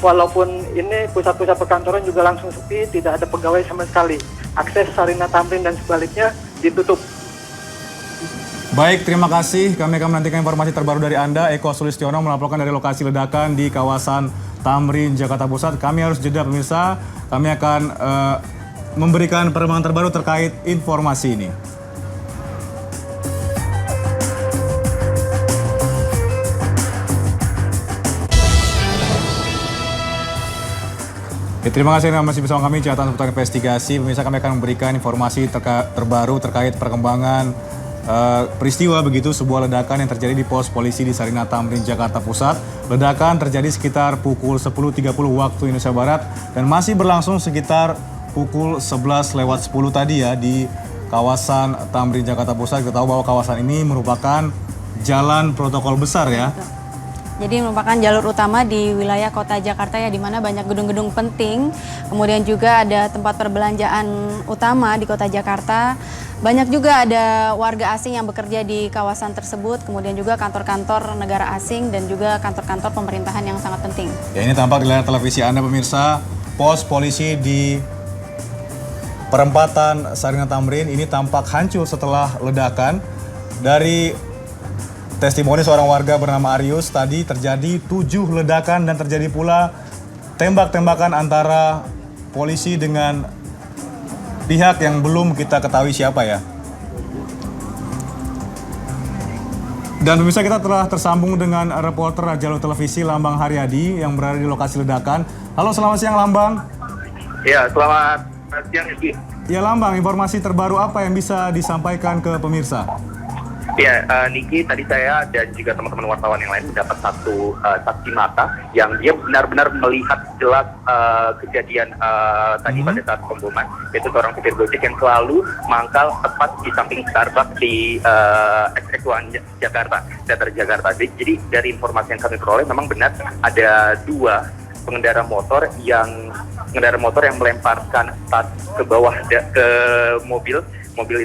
walaupun ini pusat-pusat perkantoran juga langsung sepi, tidak ada pegawai sama sekali. Akses Sarina Tamrin dan sebaliknya ditutup. Baik, terima kasih. Kami akan menantikan informasi terbaru dari Anda. Eko Sulistiono melaporkan dari lokasi ledakan di kawasan Tamrin, Jakarta Pusat. Kami harus jeda pemirsa. Kami akan memberikan perkembangan terbaru terkait informasi ini. Ya, terima kasih Anda masih bersama kami catatan seputar investigasi. Pemirsa, kami akan memberikan informasi terbaru terkait perkembangan peristiwa begitu sebuah ledakan yang terjadi di pos polisi di Sarina Tamrin, Jakarta Pusat. Ledakan terjadi sekitar pukul 10.30 waktu Indonesia Barat dan masih berlangsung sekitar pukul 11:10 tadi ya di kawasan Tamrin, Jakarta Pusat. Kita tahu bahwa kawasan ini merupakan jalan protokol besar ya. Jadi merupakan jalur utama di wilayah kota Jakarta ya, di mana banyak gedung-gedung penting. Kemudian juga ada tempat perbelanjaan utama di kota Jakarta. Banyak juga ada warga asing yang bekerja di kawasan tersebut. Kemudian juga kantor-kantor negara asing dan juga kantor-kantor pemerintahan yang sangat penting. Ya, ini tampak di layar televisi Anda pemirsa, pos polisi di perempatan Sarina Tamrin ini tampak hancur setelah ledakan. Dari testimoni seorang warga bernama Arius, tadi terjadi 7 ledakan dan terjadi pula tembak-tembakan antara polisi dengan pihak yang belum kita ketahui siapa ya. Dan pemirsa, kita telah tersambung dengan reporter jalur televisi Lambang Haryadi yang berada di lokasi ledakan. Halo, selamat siang Lambang. Ya, selamat siang Rizky. Ya Lambang, informasi terbaru apa yang bisa disampaikan ke pemirsa? Ya, Niki, tadi saya dan juga teman-teman wartawan yang lain mendapat satu saksi mata yang dia benar-benar melihat jelas kejadian tadi pada saat pemboman, yaitu seorang supir Gojek yang selalu mangkal tepat di samping Starbucks di XX1 Jakarta, Teater Jakarta. Jadi dari informasi yang kami peroleh memang benar ada 2 pengendara motor yang melemparkan tas ke bawah ke mobil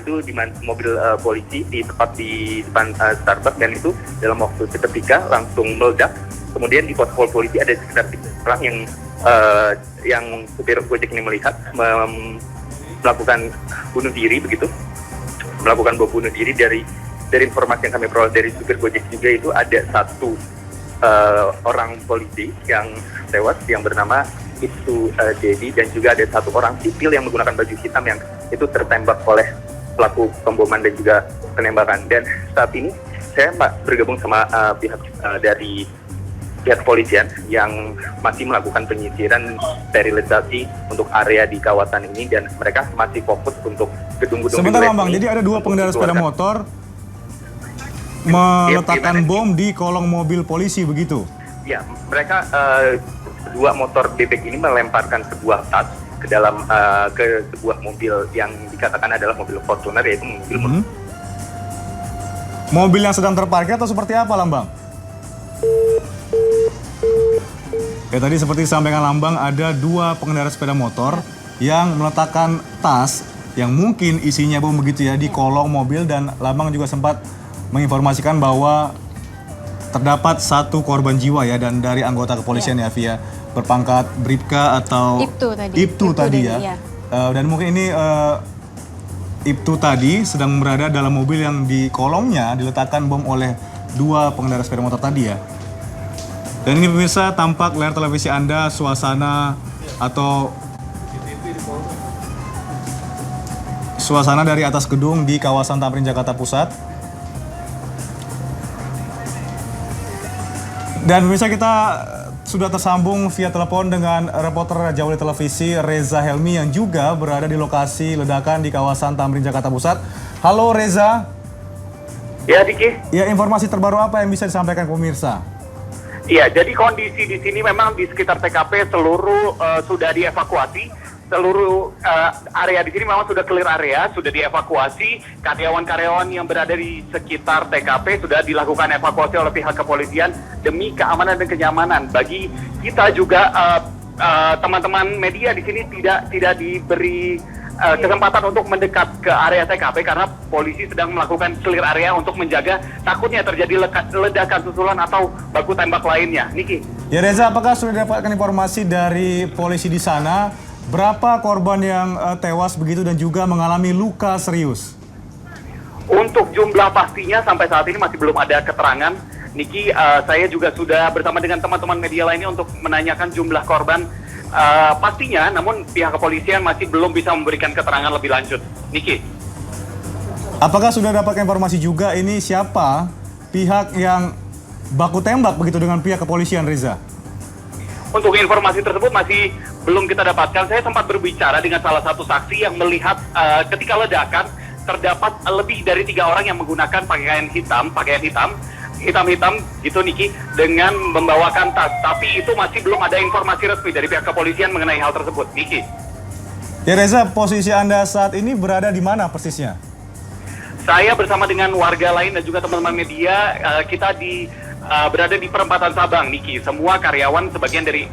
itu di mobil polisi di tepat di depan Starbucks, dan itu dalam waktu seketika langsung meledak. Kemudian di pos polisi ada sekitar 3 orang yang supir Gojek ini melihat melakukan bunuh diri begitu, melakukan bom bunuh diri. Dari informasi yang kami peroleh dari supir Gojek juga itu ada 1 orang polisi yang tewas yang bernama Ibtu Dedi, dan juga ada 1 orang sipil yang menggunakan baju hitam yang itu tertembak oleh pelaku pemboman dan juga penembakan. Dan saat ini saya bergabung sama pihak dari pihak kepolisian yang masih melakukan penyisiran sterilisasi untuk area di kawasan ini, dan mereka masih fokus untuk gedung-gedung. Sebentar Bang, jadi ada 2 pengendara sepeda motor meletakkan bom di kolong mobil polisi begitu? Ya, mereka 2 motor bebek ini melemparkan sebuah tas ke dalam ke sebuah mobil yang dikatakan adalah mobil Fortuner, yaitu mobil mobil yang sedang terparkir atau seperti apa Lambang? Ya, tadi seperti disampaikan Lambang, ada 2 pengendara sepeda motor yang meletakkan tas yang mungkin isinya bom begitu ya di kolong mobil, dan Lambang juga sempat menginformasikan bahwa terdapat 1 korban jiwa ya, dan dari anggota kepolisian ya via berpangkat Bribka atau Ibtu tadi ya. Dan mungkin ini Ibtu tadi sedang berada dalam mobil yang di kolongnya diletakkan bom oleh 2 pengendara sepeda motor tadi ya. Dan ini pemirsa, tampak layar televisi Anda suasana dari atas gedung di kawasan Tamrin, Jakarta Pusat. Dan pemirsa, kita sudah tersambung via telepon dengan reporter Raja Wali Televisi Reza Helmi yang juga berada di lokasi ledakan di kawasan Tamrin, Jakarta Pusat. Halo Reza. Ya, Diki. Ya, informasi terbaru apa yang bisa disampaikan ke pemirsa? Iya, jadi kondisi di sini memang di sekitar TKP seluruh sudah dievakuasi. Seluruh area di sini memang sudah clear area, sudah dievakuasi. Karyawan-karyawan yang berada di sekitar TKP sudah dilakukan evakuasi oleh pihak kepolisian demi keamanan dan kenyamanan. Bagi kita juga teman-teman media di sini tidak diberi kesempatan untuk mendekat ke area TKP karena polisi sedang melakukan clear area untuk menjaga takutnya terjadi ledakan susulan atau baku tembak lainnya. Niki. Ya Reza, apakah sudah dapatkan informasi dari polisi di sana? Berapa korban yang tewas begitu dan juga mengalami luka serius? Untuk jumlah pastinya sampai saat ini masih belum ada keterangan. Niki, saya juga sudah bersama dengan teman-teman media lainnya untuk menanyakan jumlah korban pastinya, namun pihak kepolisian masih belum bisa memberikan keterangan lebih lanjut. Niki. Apakah sudah dapatkan informasi juga ini siapa pihak yang baku tembak begitu dengan pihak kepolisian, Reza? Untuk informasi tersebut masih belum kita dapatkan. Saya sempat berbicara dengan salah satu saksi yang melihat ketika ledakan terdapat lebih dari 3 orang yang menggunakan pakaian hitam gitu Niki, dengan membawakan tas. Tapi itu masih belum ada informasi resmi dari pihak kepolisian mengenai hal tersebut, Niki. Ya Reza, posisi Anda saat ini berada di mana persisnya? Saya bersama dengan warga lain dan juga teman-teman media, kita berada di perempatan Sabang, Niki. Semua karyawan sebagian dari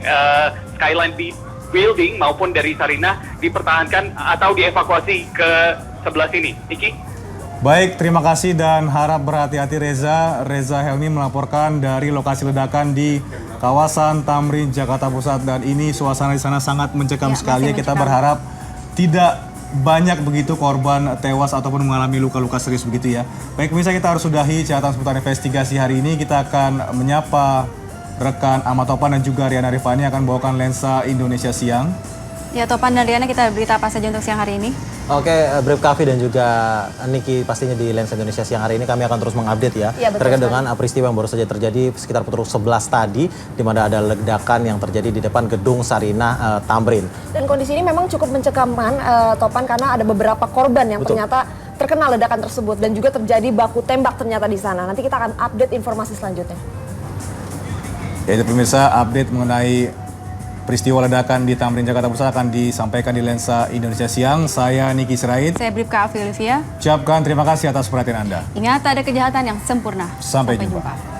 Skyline Building maupun dari Sarinah dipertahankan atau dievakuasi ke sebelah sini, Niki. Baik, terima kasih dan harap berhati-hati Reza. Reza Helmi melaporkan dari lokasi ledakan di kawasan Tamrin, Jakarta Pusat. Dan ini suasana di sana sangat mencekam sekali. Kita berharap tidak banyak begitu korban tewas ataupun mengalami luka-luka serius begitu ya. Baik, pemirsa, kita harus sudahi catatan seputar investigasi hari ini. Kita akan menyapa rekan Ahmad Topan dan juga Riana Rifani akan bawakan Lensa Indonesia Siang. Ya, Topan dan Riana, kita berita apa saja untuk siang hari ini? Oke, Bribka Afi dan juga Niki pastinya di Lensa Indonesia Siang hari ini kami akan terus mengupdate ya terkait dengan peristiwa yang baru saja terjadi sekitar pukul 11 tadi di mana ada ledakan yang terjadi di depan gedung Sarinah Tamrin. Dan kondisi ini memang cukup mencekamkan Topan karena ada beberapa korban yang ternyata terkena ledakan tersebut dan juga terjadi baku tembak ternyata di sana. Nanti kita akan update informasi selanjutnya. Ya, itu pemirsa, update mengenai peristiwa ledakan di Tamrin, Jakarta Pusat akan disampaikan di Lensa Indonesia Siang. Saya Niki Sirait. Saya Bribka Afi Olivia. Ucapkan terima kasih atas perhatian Anda. Ingat, ada kejahatan yang sempurna. Sampai jumpa.